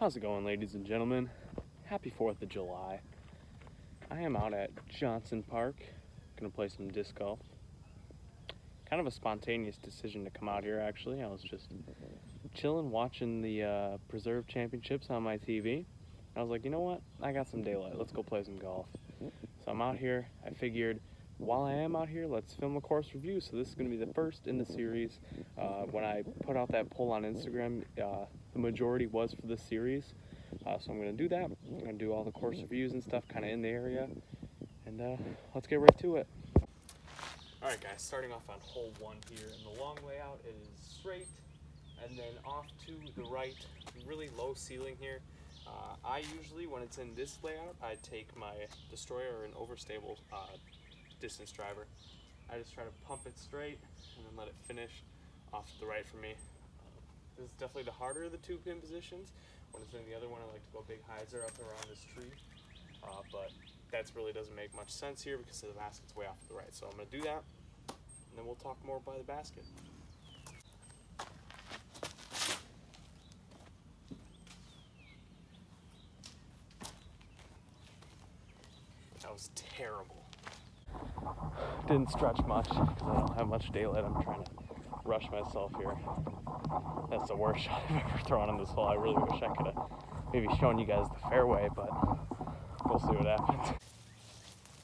How's it going, ladies and gentlemen? Happy 4th of July. I am out at Johnson Park, gonna play some disc golf. Kind of a spontaneous decision to come out here, actually. I was just chilling, watching the Preserve Championships on my TV. I was like, you know what? I got some daylight. Let's go play some golf. So I'm out here. I figured while I am out here, let's film a course review. So this is going to be the first in the series. When I put out that poll on Instagram, the majority was for this series. So I'm going to do that. I'm going to do all the course reviews and stuff kind of in the area. And let's get right to it. Alright guys, starting off on hole 1 here. And the long layout is straight. And then off to the right, really low ceiling here. I usually, when it's in this layout, I take my destroyer or an overstable distance driver. I just try to pump it straight and then let it finish off to the right for me. This is definitely the harder of the two pin positions. When it's in the other one, I like to go big hyzer up around this tree. But that really doesn't make much sense here because the basket's way off to the right. So I'm going to do that, and then we'll talk more by the basket. That was terrible. Didn't stretch much because I don't have much daylight. I'm trying to rush myself here. That's the worst shot I've ever thrown on this hole. I really wish I could have maybe shown you guys the fairway, but we'll see what happens.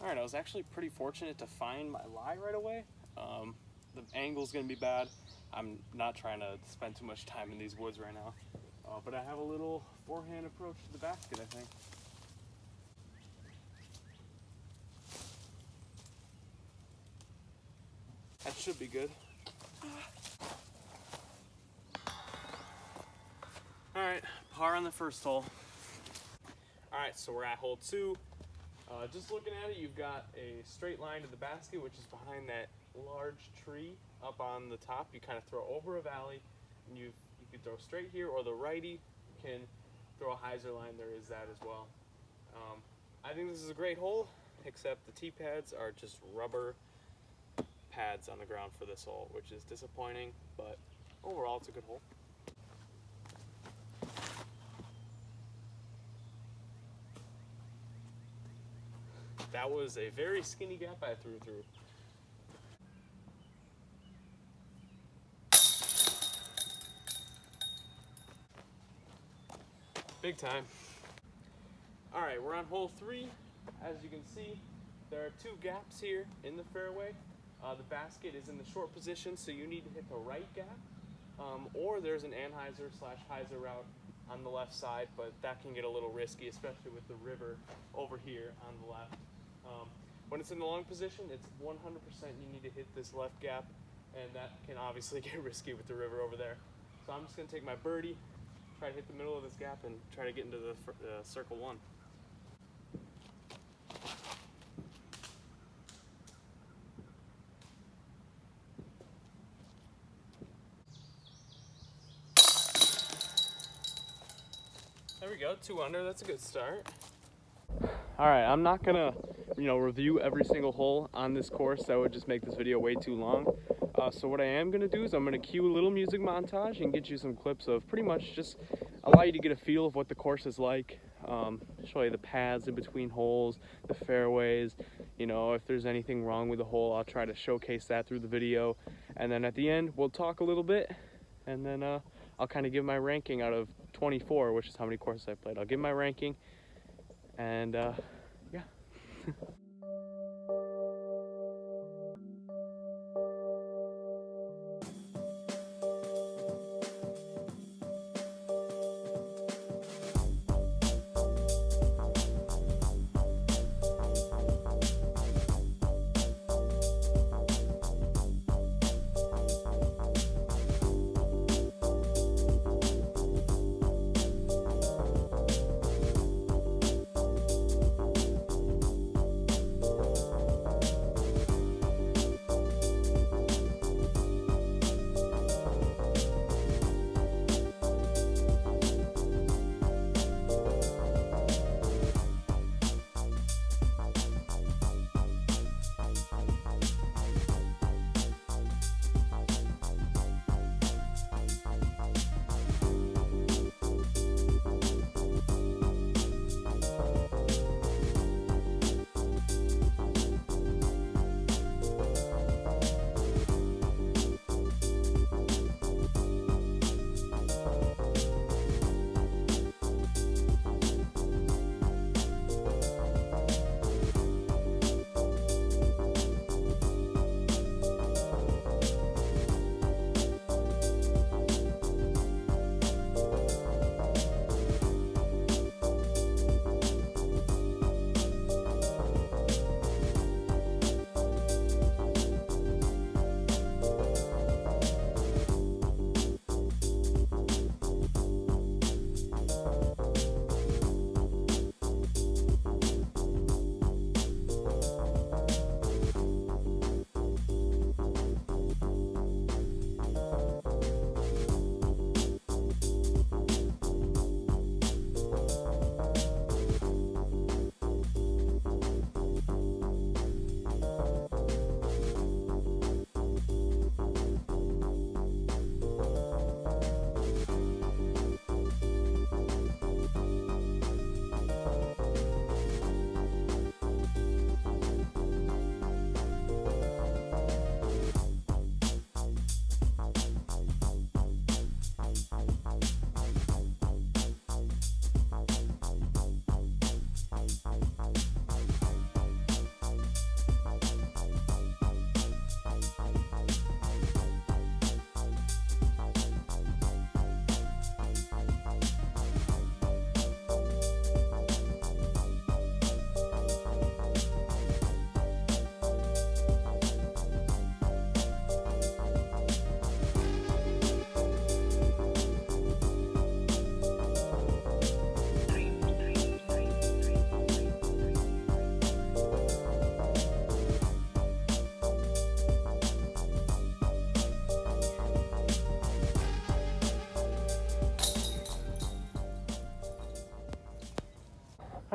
Alright, I was actually pretty fortunate to find my lie right away. The angle's going to be bad. I'm not trying to spend too much time in these woods right now. But I have a little forehand approach to the basket, I think. That should be good. Alright, par on the first hole. Alright, so we're at hole 2. Just looking at it, you've got a straight line to the basket, which is behind that large tree up on the top. You kind of throw over a valley, and you can throw straight here, or the righty can throw a hyzer line. There is that as well. I think this is a great hole, except the tee pads are just rubber pads on the ground for this hole, which is disappointing, but overall it's a good hole. That was a very skinny gap I threw through. Big time. Alright, we're on hole 3. As you can see, there are 2 gaps here in the fairway. The basket is in the short position, so you need to hit the right gap, or there's an anhyzer/hyzer route on the left side, but that can get a little risky, especially with the river over here on the left. When it's in the long position, it's 100% you need to hit this left gap, and that can obviously get risky with the river over there. So I'm just going to take my birdie, try to hit the middle of this gap, and try to get into the circle 1. There we go, 2 under, that's a good start. Alright, I'm not gonna, review every single hole on this course. That would just make this video way too long. So what I am gonna do is I'm gonna cue a little music montage and get you some clips of pretty much just allow you to get a feel of what the course is like. Show you the paths in between holes, the fairways, if there's anything wrong with the hole, I'll try to showcase that through the video. And then at the end, we'll talk a little bit, and then I'll kind of give my ranking out of 24, which is how many courses I played. I'll give my ranking, and yeah.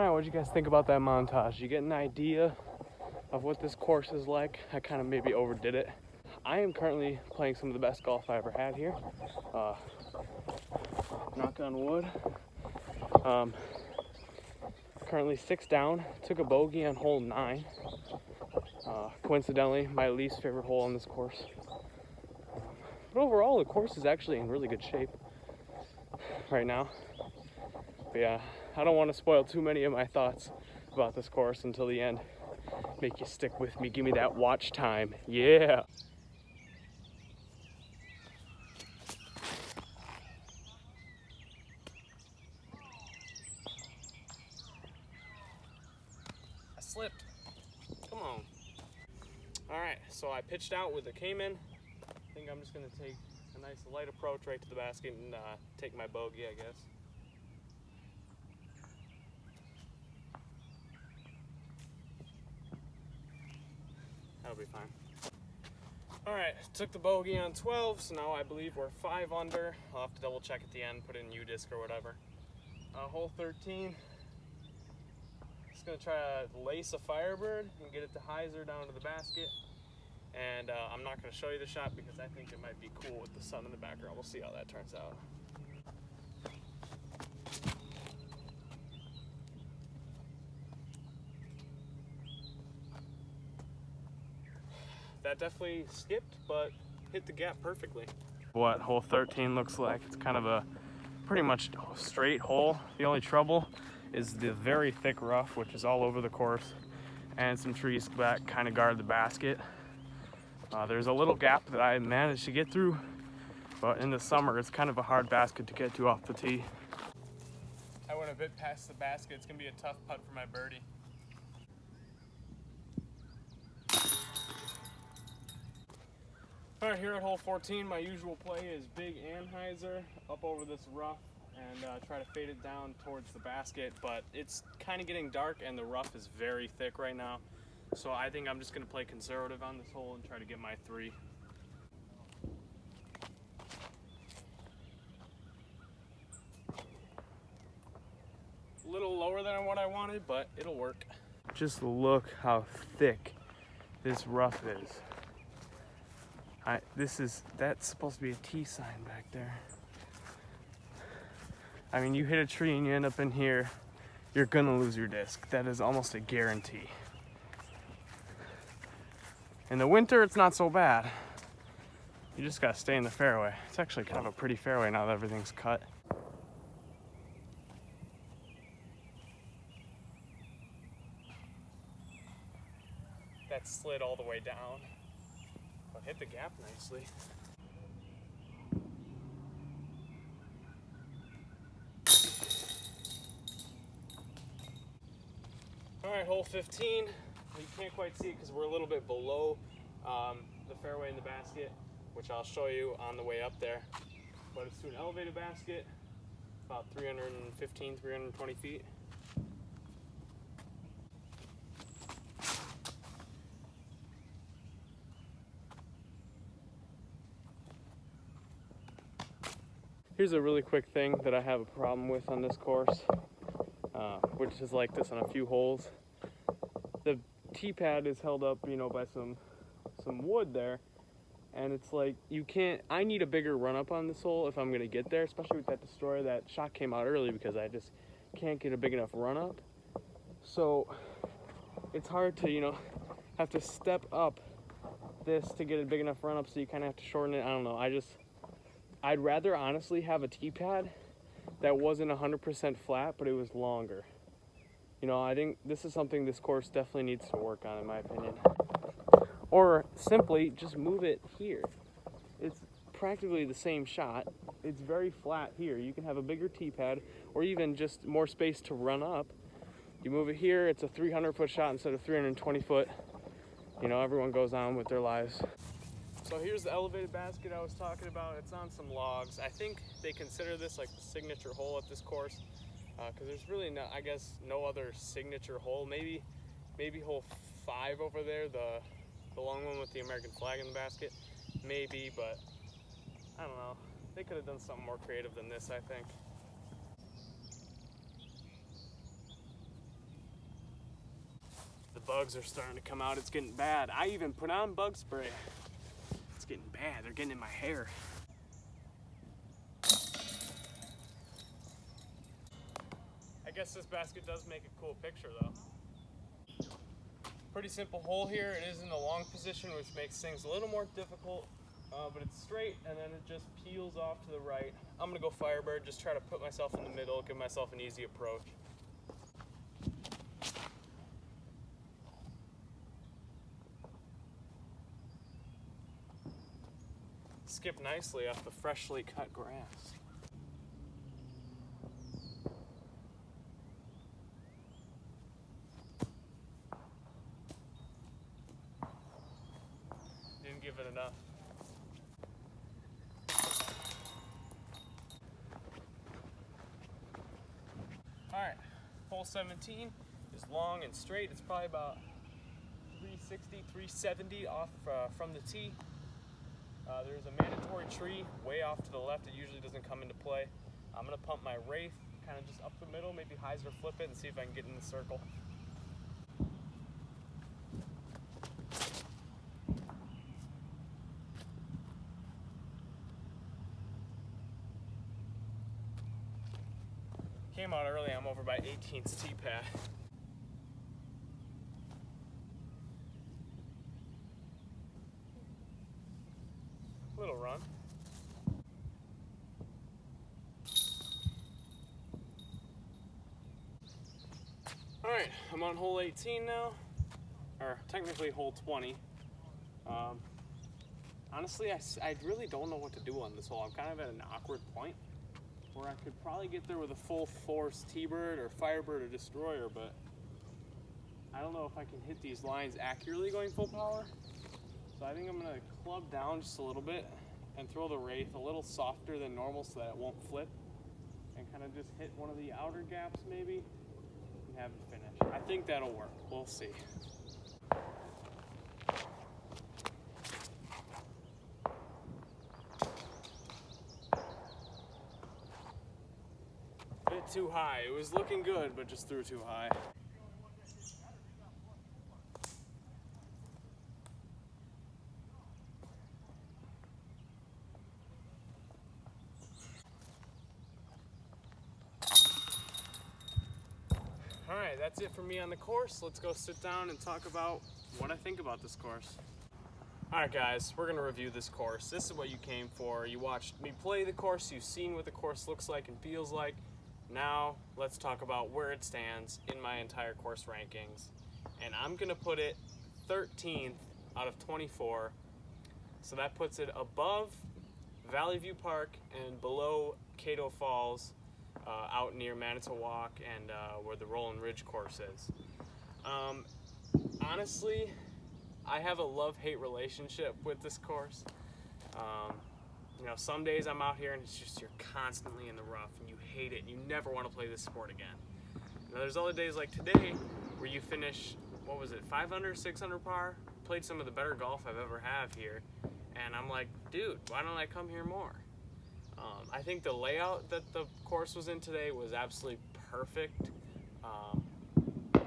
All right, what did you guys think about that montage? You get an idea of what this course is like? I kind of maybe overdid it. I am currently playing some of the best golf I ever had here. Knock on wood. Currently 6 down. Took a bogey on hole 9. Coincidentally, my least favorite hole on this course. But overall, the course is actually in really good shape right now. But yeah, I don't want to spoil too many of my thoughts about this course until the end. Make you stick with me. Give me that watch time. Yeah. I slipped. Come on. All right, so I pitched out with the Cayman. I think I'm just gonna take a nice light approach right to the basket and take my bogey, I guess. That'll be fine. All right, took the bogey on 12, so now I believe we're 5 under. I'll have to double check at the end, put in U-disc or whatever. Hole 13, just gonna try to lace a Firebird and get it to hyzer down to the basket. And I'm not gonna show you the shot because I think it might be cool with the sun in the background. We'll see how that turns out. That definitely skipped, but hit the gap perfectly. What hole 13 looks like. It's kind of a pretty much straight hole. The only trouble is the very thick rough, which is all over the course, and some trees back kind of guard the basket. There's a little gap that I managed to get through, but in the summer it's kind of a hard basket to get to off the tee. I went a bit past the basket. It's gonna be a tough putt for my birdie. All right, here at hole 14, my usual play is big anhyzer up over this rough and try to fade it down towards the basket, but it's kind of getting dark and the rough is very thick right now. So I think I'm just gonna play conservative on this hole and try to get my 3. A little lower than what I wanted, but it'll work. Just look how thick this rough is. That's supposed to be a T sign back there. I mean, you hit a tree and you end up in here, you're gonna lose your disc. That is almost a guarantee. In the winter, it's not so bad. You just gotta stay in the fairway. It's actually kind of a pretty fairway now that everything's cut. That slid all the way down, but hit the gap nicely. All right, hole 15. You can't quite see it because we're a little bit below the fairway in the basket, which I'll show you on the way up there. But it's to an elevated basket, about 315, 320 feet. Here's a really quick thing that I have a problem with on this course, which is like this on a few holes. The tee pad is held up, by some wood there, and it's like I need a bigger run up on this hole if I'm gonna get there, especially with that destroyer. That shot came out early because I just can't get a big enough run up. So it's hard to, have to step up this to get a big enough run up, so you kind of have to shorten it. I don't know. I'd rather honestly have a tee pad that wasn't 100% flat, but it was longer. I think this is something this course definitely needs to work on, in my opinion. Or simply just move it here. It's practically the same shot. It's very flat here. You can have a bigger tee pad or even just more space to run up. You move it here, it's a 300-foot shot instead of 320-foot. Everyone goes on with their lives. So here's the elevated basket I was talking about. It's on some logs. I think they consider this like the signature hole at this course, because there's really no other signature hole. Maybe hole 5 over there, the long one with the American flag in the basket. Maybe, but I don't know. They could have done something more creative than this, I think. bugs are starting to come out. It's getting bad. I even put on bug spray. It's getting bad. They're getting in my hair. I guess this basket does make a cool picture though. Pretty simple hole here. It is in the long position, which makes things a little more difficult, but it's straight and then it just peels off to the right. I'm gonna go Firebird, just try to put myself in the middle, give myself an easy approach. Skip nicely off the freshly cut grass. Didn't give it enough. Alright, hole 17 is long and straight. It's probably about 360, 370 off from the tee. There's a mandatory tree way off to the left. It usually doesn't come into play. I'm going to pump my Wraith kind of just up the middle, maybe hyzer flip it and see if I can get in the circle. Came out early, I'm over by 18th tee pad. Little run. Alright, I'm on hole 18 now, or technically hole 20. Honestly, I really don't know what to do on this hole. I'm kind of at an awkward point where I could probably get there with a full force T-Bird or Firebird or Destroyer, but I don't know if I can hit these lines accurately going full power. So I think I'm going to club down just a little bit and throw the Wraith a little softer than normal so that it won't flip, and kind of just hit one of the outer gaps maybe and have it finish. I think that'll work. We'll see. Bit too high. It was looking good, but just threw too high. Alright, that's it for me on the course. Let's go sit down and talk about what I think about this course. Alright guys, we're going to review this course. This is what you came for. You watched me play the course, you've seen what the course looks like and feels like. Now, let's talk about where it stands in my entire course rankings. And I'm going to put it 13th out of 24. So that puts it above Valley View Park and below Cato Falls, out near Manitowoc and where the Roland Ridge course is. Honestly, I have a love-hate relationship with this course. You know, some days I'm out here and it's just you're constantly in the rough and you hate it and you never want to play this sport again. Now, there's other days like today where you finish, what was it, 500, 600 par? Played some of the better golf I've ever had here, and I'm like, dude, why don't I come here more? I think the layout that the course was in today was absolutely perfect.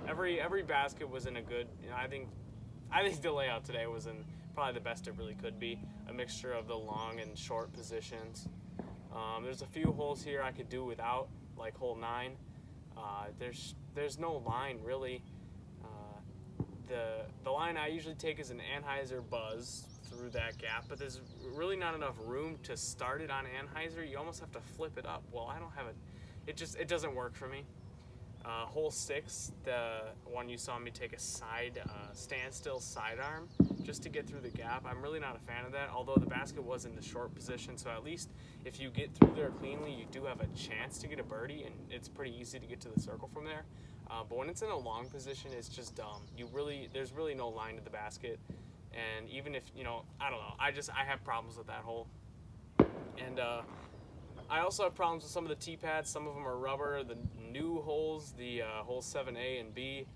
Every basket was in a good, you know, I think the layout today was in probably the best it really could be. A mixture of the long and short positions. There's a few holes here I could do without, like hole 9. There's no line really. The line I usually take is an Anheuser Buzz through that gap, but there's really not enough room to start it on Anheuser. You almost have to flip it up. Well, I don't have it. It doesn't work for me. Hole 6, the one you saw me take a standstill sidearm just to get through the gap. I'm really not a fan of that, although the basket was in the short position, so at least if you get through there cleanly, you do have a chance to get a birdie, and it's pretty easy to get to the circle from there. But when it's in a long position, it's just dumb. There's really no line to the basket, and even if, you know, I don't know, I have problems with that hole. And I also have problems with some of the tee pads. Some of them are rubber. The new holes, the holes 7A and B,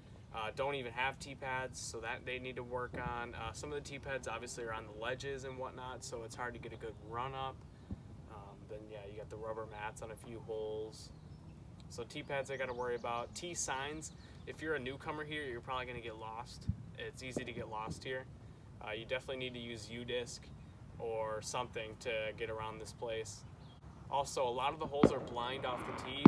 don't even have tee pads, so that they need to work on. Some of the tee pads obviously are on the ledges and whatnot, so it's hard to get a good run up. Then yeah, you got the rubber mats on a few holes. So tee pads I got to worry about. Tee signs, if you're a newcomer here, you're probably going to get lost. It's easy to get lost here. You definitely need to use U-disc or something to get around this place. Also, a lot of the holes are blind off the tee.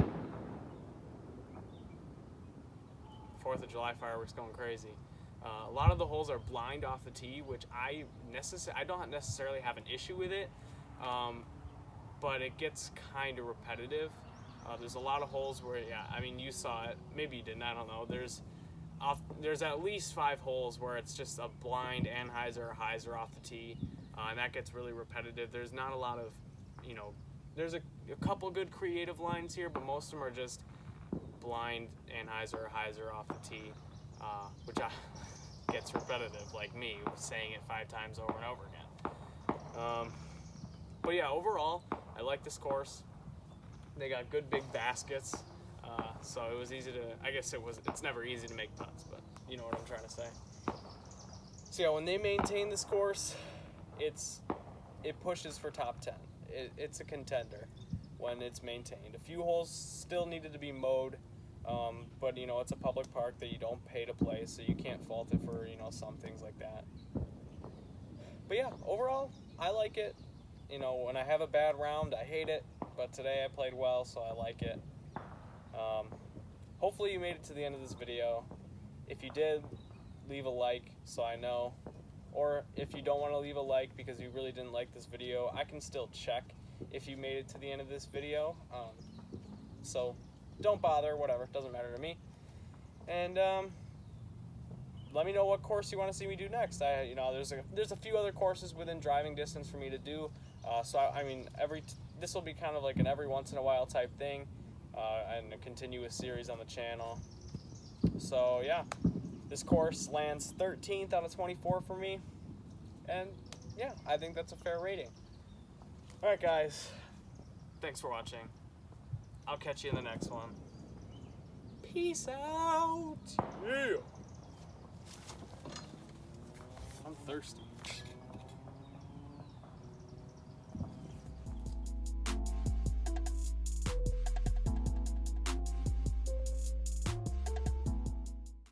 4th of July fireworks going crazy. A lot of the holes are blind off the tee, which I don't necessarily have an issue with it, but it gets kind of repetitive. There's a lot of holes where, yeah, I mean, you saw it. Maybe you didn't. I don't know. There's at least 5 holes where it's just a blind Anheuser or Heiser off the tee, and that gets really repetitive. There's not a lot of, there's a couple good creative lines here, but most of them are just blind Anheuser or Heiser off the tee, which gets repetitive, like me saying it 5 times over and over again. But yeah, overall, I like this course. They got good big baskets, so it was easy to, I guess it's never easy to make putts, but you know what I'm trying to say. So yeah, when they maintain this course, it pushes for top 10. It's a contender when it's maintained. A few holes still needed to be mowed, but it's a public park that you don't pay to play, so you can't fault it for some things like that. But yeah, overall, I like it. When I have a bad round, I hate it, but today I played well, so I like it. Hopefully you made it to the end of this video. If you did, leave a like so I know. Or if you don't want to leave a like because you really didn't like this video, I can still check if you made it to the end of this video. So don't bother, whatever, doesn't matter to me. And let me know what course you want to see me do next. There's a few other courses within driving distance for me to do. This will be kind of like an every once in a while type thing, and a continuous series on the channel. So yeah, this course lands 13th out of 24 for me, and yeah, I think that's a fair rating. All right, guys, thanks for watching. I'll catch you in the next one. Peace out. Yeah. I'm thirsty.